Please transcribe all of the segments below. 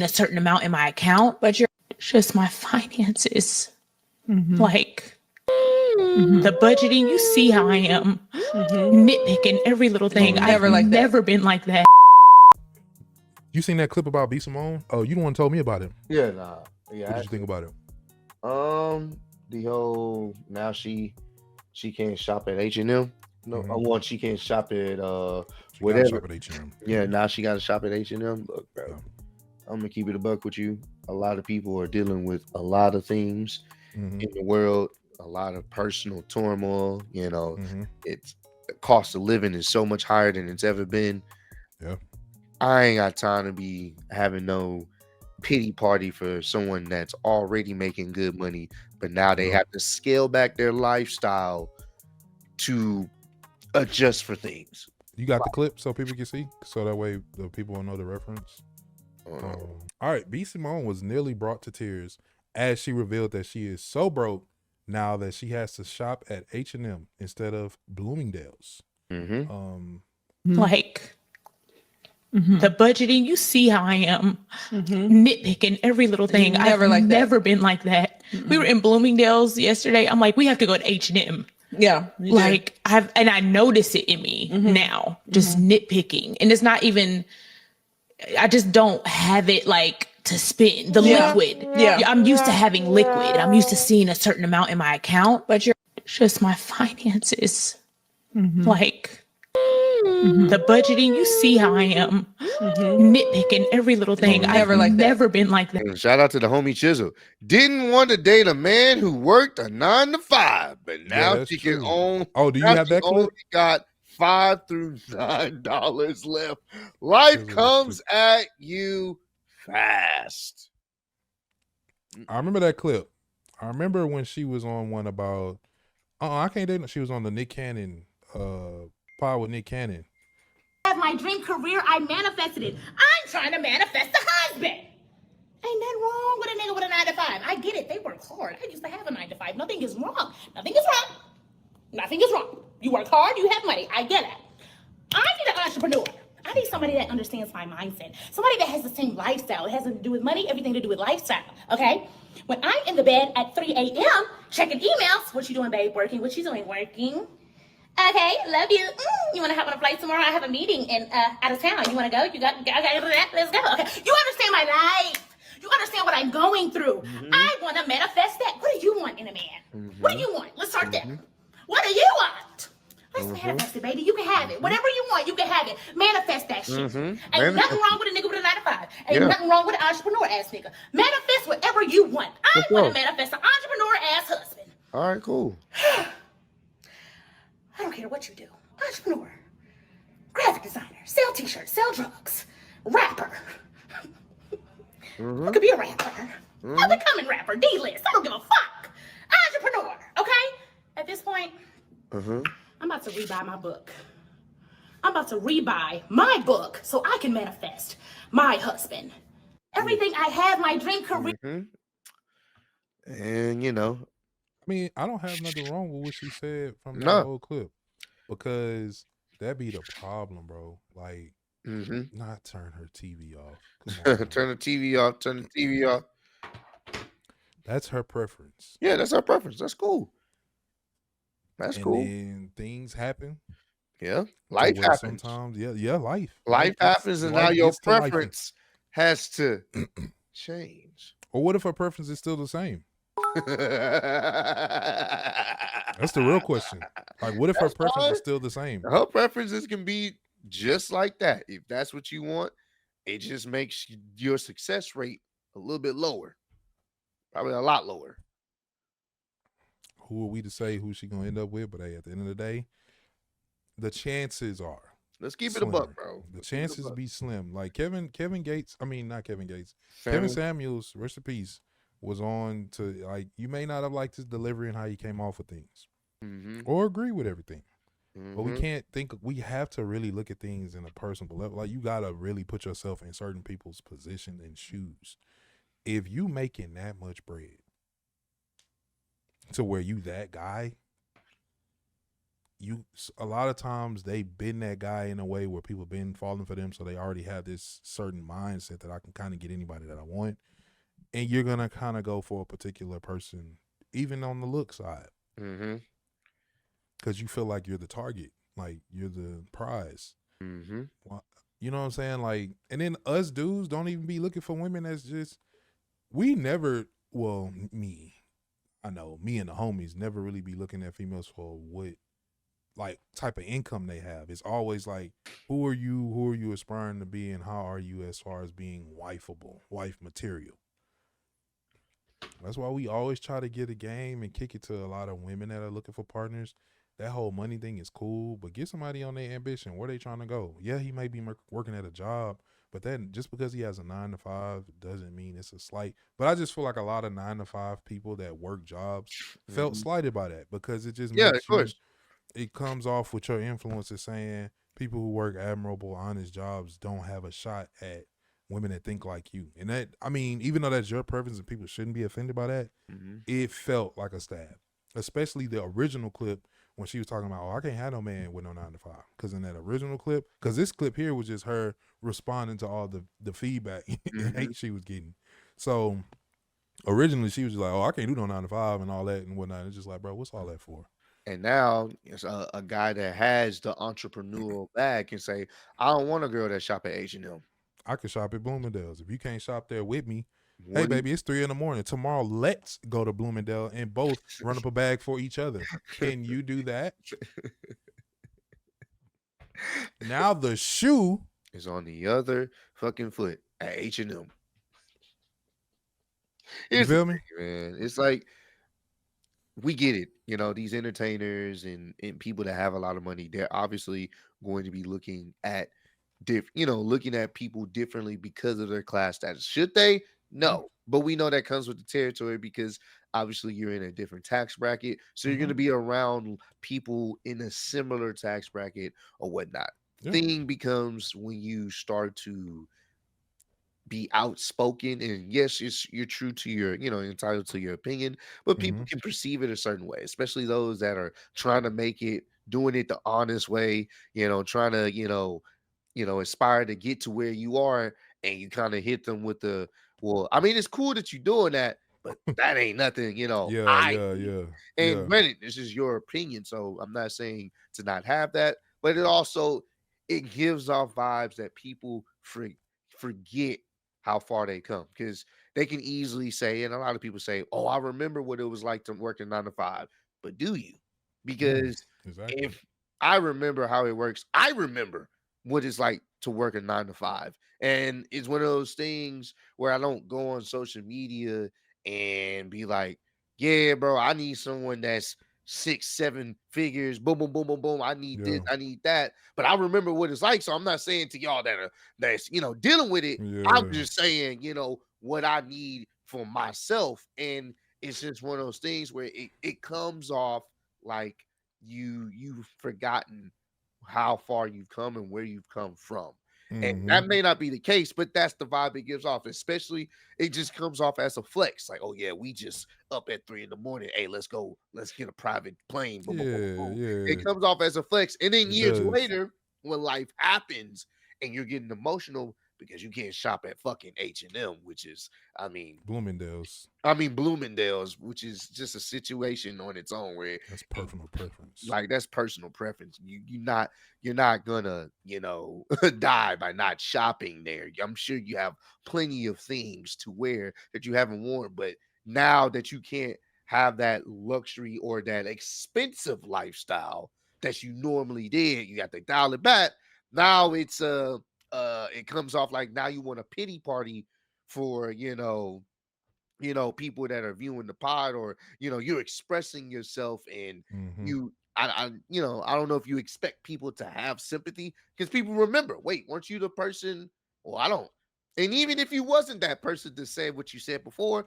a certain amount in my account, but it's just my finances. Like the budgeting, you see how I am nitpicking every little thing. I've never been like that. You seen that clip about B Simone? Oh, you the one told me about it. Yeah, nah. Yeah, what did you think about it? The whole now she can't shop at H&M. No, well, she can't shop at she whatever. Shop at H&M. Yeah, now she got to shop at H&M. Look, bro, yeah. I'm gonna keep it a buck with you. A lot of people are dealing with a lot of things in the world, a lot of personal turmoil. You know, it's the cost of living is so much higher than it's ever been. Yeah, I ain't got time to be having no pity party for someone that's already making good money, but now they have to scale back their lifestyle to adjust for things. You got the clip so people can see, so that way the people will know the reference. All right, B Simone was nearly brought to tears as she revealed that she is so broke now that she has to shop at H&M instead of Bloomingdale's. Like the budgeting, you see how I am nitpicking every little thing. I've never been like that. We were in Bloomingdale's yesterday. I'm like, we have to go to H&M. Yeah. Like I notice it in me now, just nitpicking. And it's not even, I just don't have it like to spend the liquid. Yeah. I'm used to having liquid. I'm used to seeing a certain amount in my account, but it's just my finances. Like the budgeting, you see how I am nitpicking every little thing. I've never been like that. And shout out to the homie Chisel. Didn't want to date a man who worked a 9 to 5, but now she can own. Oh, do you have that clip? Only got $5 through $9 left. Life comes at you fast. I remember that clip. I remember when she was on one about. I can't date. She was on the Nick Cannon pod with Nick Cannon. Have my dream career, I manifested it. I'm trying to manifest a husband. Ain't nothing wrong with a nigga with a 9 to 5. I get it. They work hard. I used to have a 9 to 5. Nothing is wrong. Nothing is wrong. Nothing is wrong. You work hard, you have money. I get it. I need an entrepreneur. I need somebody that understands my mindset. Somebody that has the same lifestyle. It has nothing to do with money, everything to do with lifestyle. Okay? When I'm in the bed at 3 a.m. checking emails, what you doing, babe? Working. What you doing? Working. Okay, love you. You want to hop on a flight tomorrow? I have a meeting in out of town. You want to go? Okay, let's go. Okay, you understand my life. You understand what I'm going through. I want to manifest that. What do you want in a man? What do you want? Let's start there. What do you want? Let's manifest it, baby. You can have it. Whatever you want, you can have it. Manifest that shit. Ain't nothing wrong with a nigga with a 9 to 5. Ain't nothing wrong with an entrepreneur ass nigga. Manifest whatever you want. I want to manifest an entrepreneur ass husband. All right, cool. I don't care what you do. Entrepreneur, graphic designer, sell t-shirts, sell drugs, rapper. You could be a rapper. A becoming rapper, D-list. I don't give a fuck. Entrepreneur, okay? At this point, I'm about to rebuy my book. I'm about to rebuy my book so I can manifest my husband. Everything I have, my dream career. And, you know, I mean, I don't have nothing wrong with what she said from that whole clip, because that be the problem, bro. Like, not turn her TV off. Come on, turn the TV off. Turn the TV off. That's her preference. Yeah, that's her preference. That's cool. That's cool. And things happen. Yeah, life happens. Sometimes, yeah, life. Life happens, and now your preference has to change. Or what if her preference is still the same? That's the real question. Like, what if her preference is still the same? Her preferences can be just like that. If that's what you want, it just makes your success rate a little bit lower. Probably a lot lower. Who are we to say who she gonna end up with? But hey, at the end of the day, the chances are. Let's keep it a buck, bro. The chances be slim. Like Kevin Gates. I mean, not Kevin Gates. Kevin Samuels, rest in peace, was on to, like, you may not have liked his delivery and how he came off with things, or agree with everything, but we can't think. We have to really look at things in a personal level. Like, you gotta really put yourself in certain people's position and shoes. If you making that much bread to where you that guy, a lot of times they've been that guy in a way where people been falling for them, so they already have this certain mindset that I can kind of get anybody that I want, and you're gonna kind of go for a particular person, even on the look side, because you feel like you're the target, like you're the prize. Well, you know what I'm saying? Like, and then us dudes don't even be looking for women that's just, we never, well, me and the homies never really be looking at females for what, like, type of income they have. It's always like, who are you aspiring to be, and how are you as far as being wifeable, wife material. That's why we always try to get a game and kick it to a lot of women that are looking for partners. That whole money thing is cool, but get somebody on their ambition. Where they trying to go? Yeah, he may be working at a job, but then just because he has a 9-to-5 doesn't mean it's a slight. But I just feel like a lot of 9-to-5 people that work jobs felt slighted by that, because it just makes you, it comes off with your influences saying people who work admirable, honest jobs don't have a shot at women that think like you. And that, I mean, even though that's your preference and people shouldn't be offended by that, it felt like a stab, especially the original clip when she was talking about, I can't have no man with no 9-to-5. Because in that original clip, because this clip here was just her responding to all the feedback and hate she was getting. So originally she was just like, I can't do no 9-to-5 and all that and whatnot. It's just like, bro, what's all that for? And now it's a guy that has the entrepreneurial bag can say, I don't want a girl that shop at H&M. I could shop at Bloomingdale's. If you can't shop there with me, hey, baby, it's 3 a.m. Tomorrow, let's go to Bloomingdale and both run up a bag for each other. Can you do that? Now the shoe is on the other fucking foot at H&M. You feel me? Man, it's like, we get it. You know, these entertainers and people that have a lot of money, they're obviously going to be looking at looking at people differently because of their class status. Should they? No. But we know that comes with the territory, because obviously you're in a different tax bracket. So you're going to be around people in a similar tax bracket or whatnot. Thing becomes when you start to be outspoken, and yes, you're true to your, entitled to your opinion, but people can perceive it a certain way, especially those that are trying to make it, doing it the honest way, trying to, aspire to get to where you are, and you kind of hit them with the, well, I mean, it's cool that you're doing that, but that ain't nothing, Yeah. And granted, this is your opinion, so I'm not saying to not have that, but it gives off vibes that people forget how far they come, because they can easily say, and a lot of people say, oh, I remember what it was like to work in 9-to-5, but do you? Because if I remember how it works, I remember what it's like to work a 9-to-5. And it's one of those things where I don't go on social media and be like, yeah, bro, I need someone that's 6-7 figures, boom, boom, boom, boom, boom. I need this, I need that. But I remember what it's like. So I'm not saying to y'all that's dealing with it. I'm just saying, what I need for myself. And it's just one of those things where it comes off like you've forgotten how far you've come and where you've come from. And that may not be the case, but that's the vibe it gives off. Especially, it just comes off as a flex. Like, oh yeah, we just up at 3 a.m. Hey, let's go. Let's get a private plane. Boom, boom, boom, boom. It comes off as a flex. And then years later, when life happens and you're getting emotional because you can't shop at fucking H&M, which is, Bloomingdale's, which is just a situation on its own where that's personal preference. Like, that's personal preference. You're not gonna, die by not shopping there. I'm sure you have plenty of things to wear that you haven't worn, but now that you can't have that luxury or that expensive lifestyle that you normally did, you got to dial it back. Now it's it comes off like now you want a pity party for people that are viewing the pod, or you're expressing yourself, and I don't know if you expect people to have sympathy, because people remember, wait, weren't you the person? Well, I don't. And even if you wasn't that person to say what you said before,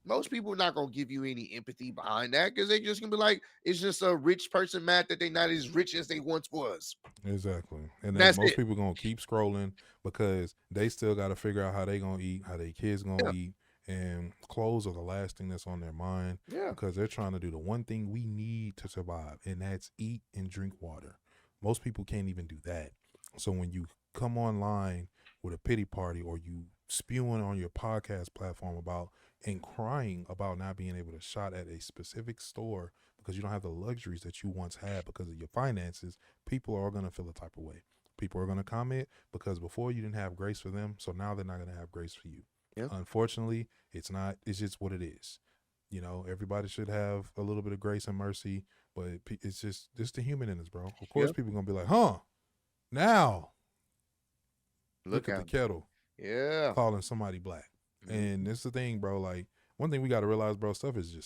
most people are not going to give you any empathy behind that, because they just going to be like, it's just a rich person mad that they're not as rich as they once was. Exactly. And then most people going to keep scrolling because they still got to figure out how they going to eat, how their kids going to eat. And clothes are the last thing that's on their mind because they're trying to do the one thing we need to survive, and that's eat and drink water. Most people can't even do that. So when you come online with a pity party or you spewing on your podcast platform about and crying about not being able to shop at a specific store because you don't have the luxuries that you once had because of your finances, people are going to feel a type of way. People are going to comment because before you didn't have grace for them, so now they're not going to have grace for you. Yeah. Unfortunately, it's just what it is. You know, everybody should have a little bit of grace and mercy, but it's just the human in us, bro. Of course, people are going to be like, now look at the kettle. Yeah. Calling somebody black. Mm-hmm. And it's the thing, bro. Like, one thing we got to realize, bro, stuff is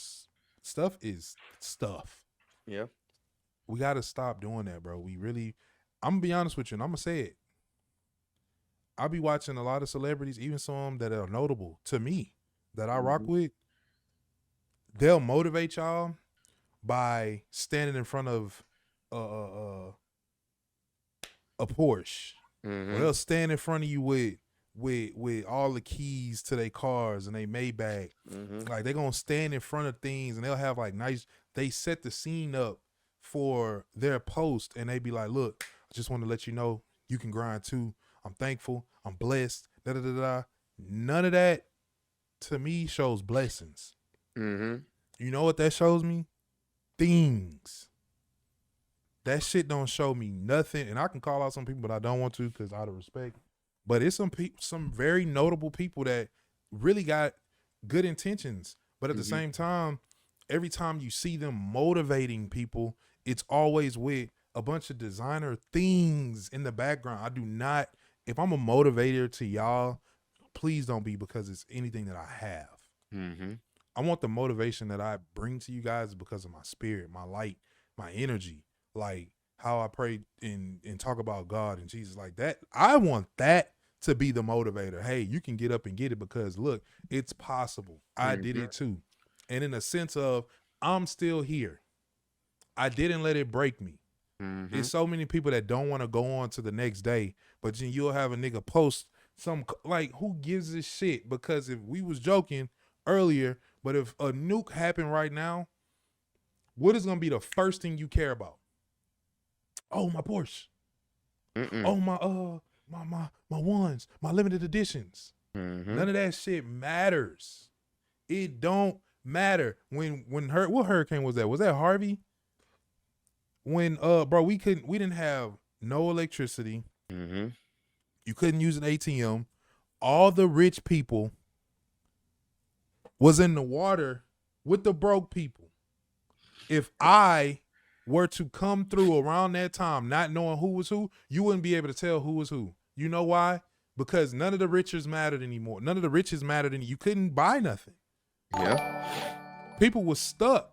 stuff. Yeah. We got to stop doing that, bro. I'm going to be honest with you, and I'm going to say it. I'll be watching a lot of celebrities, even some that are notable to me that I rock with. They'll motivate y'all by standing in front of a Porsche. Mm-hmm. Or they'll stand in front of you with all the keys to their cars and they Maybach. Mm-hmm. Like, they're going to stand in front of things and they'll have like they set the scene up for their post and they be like, look, I just want to let you know you can grind too. I'm thankful. I'm blessed. None of that to me shows blessings. Mm-hmm. You know what that shows me? Things. That shit don't show me nothing. And I can call out some people, but I don't want to because out of respect. But it's some very notable people that really got good intentions. But at the same time, every time you see them motivating people, it's always with a bunch of designer things in the background. I do not. If I'm a motivator to y'all, please don't be because it's anything that I have. Mm-hmm. I want the motivation that I bring to you guys because of my spirit, my light, my energy, like how I pray and talk about God and Jesus like that. I want that to be the motivator. Hey, you can get up and get it because look, it's possible. I did it too. And in a sense of I'm still here. I didn't let it break me. Mm-hmm. There's so many people that don't want to go on to the next day, but then you'll have a nigga post some, like, who gives a shit? Because if we was joking earlier, but if a nuke happened right now, what is going to be the first thing you care about? Oh, my Porsche. Mm-mm. Oh, my ones, my limited editions. Mm-hmm. None of that shit matters. It don't matter. What hurricane was that? Was that Harvey? When bro, we didn't have no electricity. Mm-hmm. You couldn't use an ATM. All the rich people was in the water with the broke people. If I were to come through around that time not knowing who was who, you wouldn't be able to tell who was who. You know why? Because none of the riches mattered anymore. None of the riches mattered and you couldn't buy nothing. Yeah. People were stuck.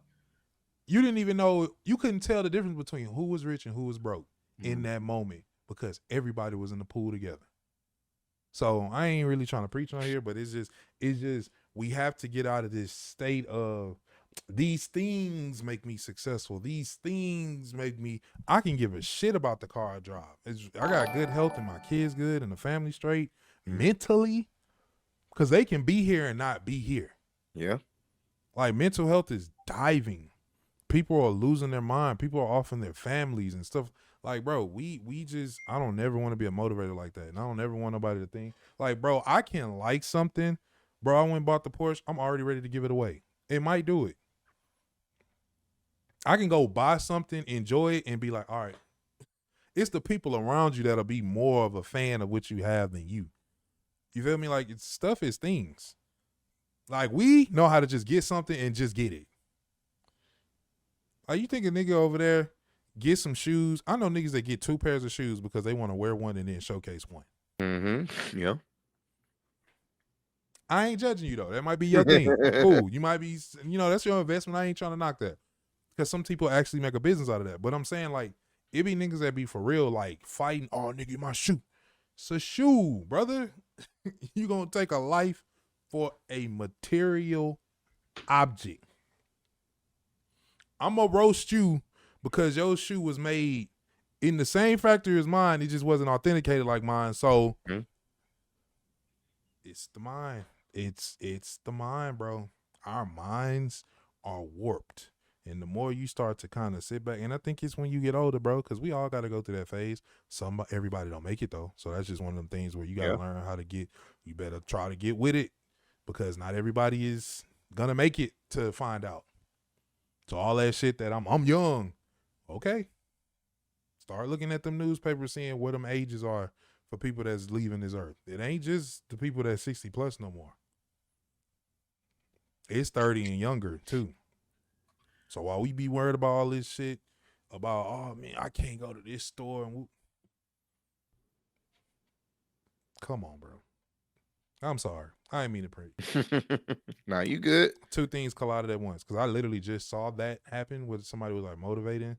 You didn't even know, you couldn't tell the difference between who was rich and who was broke in that moment because everybody was in the pool together. So I ain't really trying to preach on here, but it's just we have to get out of this state of these things make me successful. These things make me, I can give a shit about the car I drive. I got good health and my kids good and the family straight mentally because they can be here and not be here. Yeah. Like mental health is diving. People are losing their mind. People are off in their families and stuff. Like, bro, I don't ever want to be a motivator like that. And I don't ever want nobody to think, like, bro, I can like something. Bro, I went and bought the Porsche. I'm already ready to give it away. It might do it. I can go buy something, enjoy it, and be like, all right. It's the people around you that'll be more of a fan of what you have than you. You feel me? Like, stuff is things. Like, we know how to just get something and just get it. Like, you think a nigga over there get some shoes? I know niggas that get 2 pairs of shoes because they want to wear one and then showcase one. Mm-hmm. Yeah. I ain't judging you, though. That might be your thing. Cool. You might be, that's your investment. I ain't trying to knock that. Because some people actually make a business out of that. But I'm saying, like, it be niggas that be for real, like, fighting, oh, nigga, my shoe. It's a shoe, brother. You gonna take a life for a material object. I'm gonna roast you because your shoe was made in the same factory as mine. It just wasn't authenticated like mine. So it's the mind. it's the mind, bro. Our minds are warped. And the more you start to kind of sit back, and I think it's when you get older, bro, because we all got to go through that phase. Everybody don't make it, though. So that's just one of them things where you got to learn how to you better try to get with it, because not everybody is going to make it to find out. So all that shit that I'm young, okay. Start looking at them newspapers, seeing what them ages are for people that's leaving this earth. It ain't just the people that's 60 plus no more. It's 30 and younger, too. So while we be worried about all this shit, about, oh, man, I can't go to this store. And come on, bro. I'm sorry. I didn't mean to preach. Nah, you good. Two things collided at once, because I literally just saw that happen with somebody who was like motivating,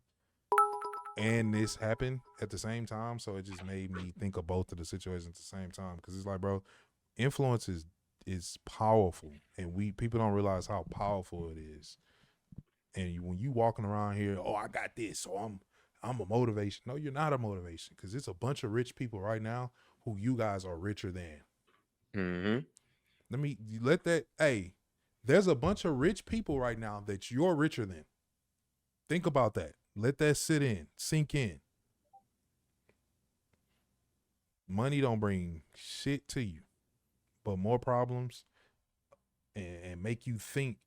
and this happened at the same time. So it just made me think of both of the situations at the same time, because it's like, bro, influence is powerful, and people don't realize how powerful it is. And when you walking around here, oh, I got this, so I'm a motivation. No, you're not a motivation, because it's a bunch of rich people right now who you guys are richer than. Hey, there's a bunch of rich people right now that you're richer than. Think about that. Let that sink in. Money don't bring shit to you, but more problems, and make you think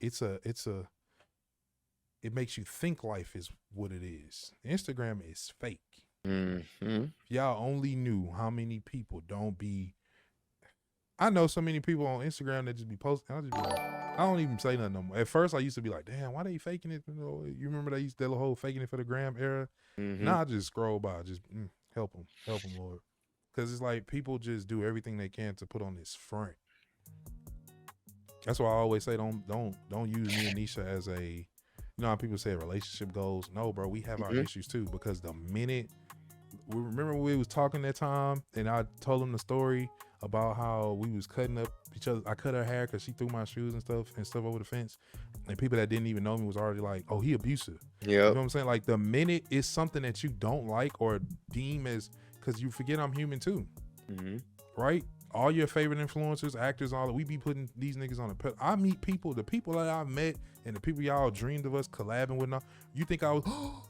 it makes you think life is what it is. Instagram is fake. Y'all only knew how many people don't be. I know so many people on Instagram that just be posting. I'll just be like, I don't even say nothing no more. At first, I used to be like, damn, why they faking it? You remember they used to do the whole faking it for the gram era? Now I just scroll by, just help them, Lord. Because it's like people just do everything they can to put on this front. That's why I always say don't use me and Nisha as a, you know how people say relationship goals? No, bro, we have our issues too, because the minute, remember when we was talking that time and I told him the story about how we was cutting up each other. I cut her hair because she threw my shoes and stuff over the fence. And people that didn't even know me was already like, oh, he abusive. Yeah. You know what I'm saying? Like the minute it's something that you don't like or deem as, because you forget I'm human too. Right? All your favorite influencers, actors, all that, we be putting these niggas on the I meet people, the people that I've met and the people y'all dreamed of us collabing with now. You think I was,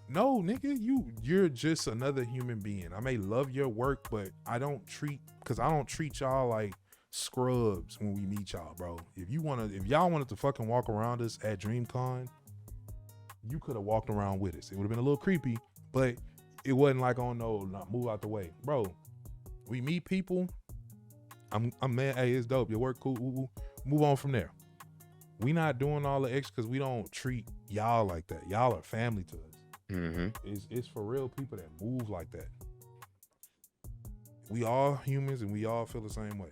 no, nigga, you're just another human being. I may love your work, but I don't treat y'all like scrubs when we meet y'all, bro. If y'all wanted to fucking walk around us at DreamCon, you could have walked around with us. It would have been a little creepy, but it wasn't like, oh no, move out the way. Bro, we meet people. I'm man, hey, it's dope. Your work cool. Move on from there. We not doing all the extra because we don't treat y'all like that. Y'all are family to us. It's for real people that move like that. We all humans and we all feel the same way.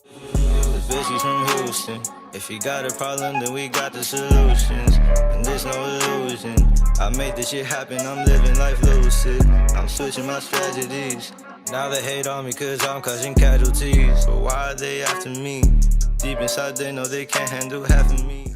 This bitch, she's from Houston. If you got a problem, then we got the solutions. And there's no illusion. I made this shit happen, I'm living life lucid. I'm switching my strategies. Now they hate on me cause I'm causing casualties. But why are they after me? Deep inside they know they can't handle half of me.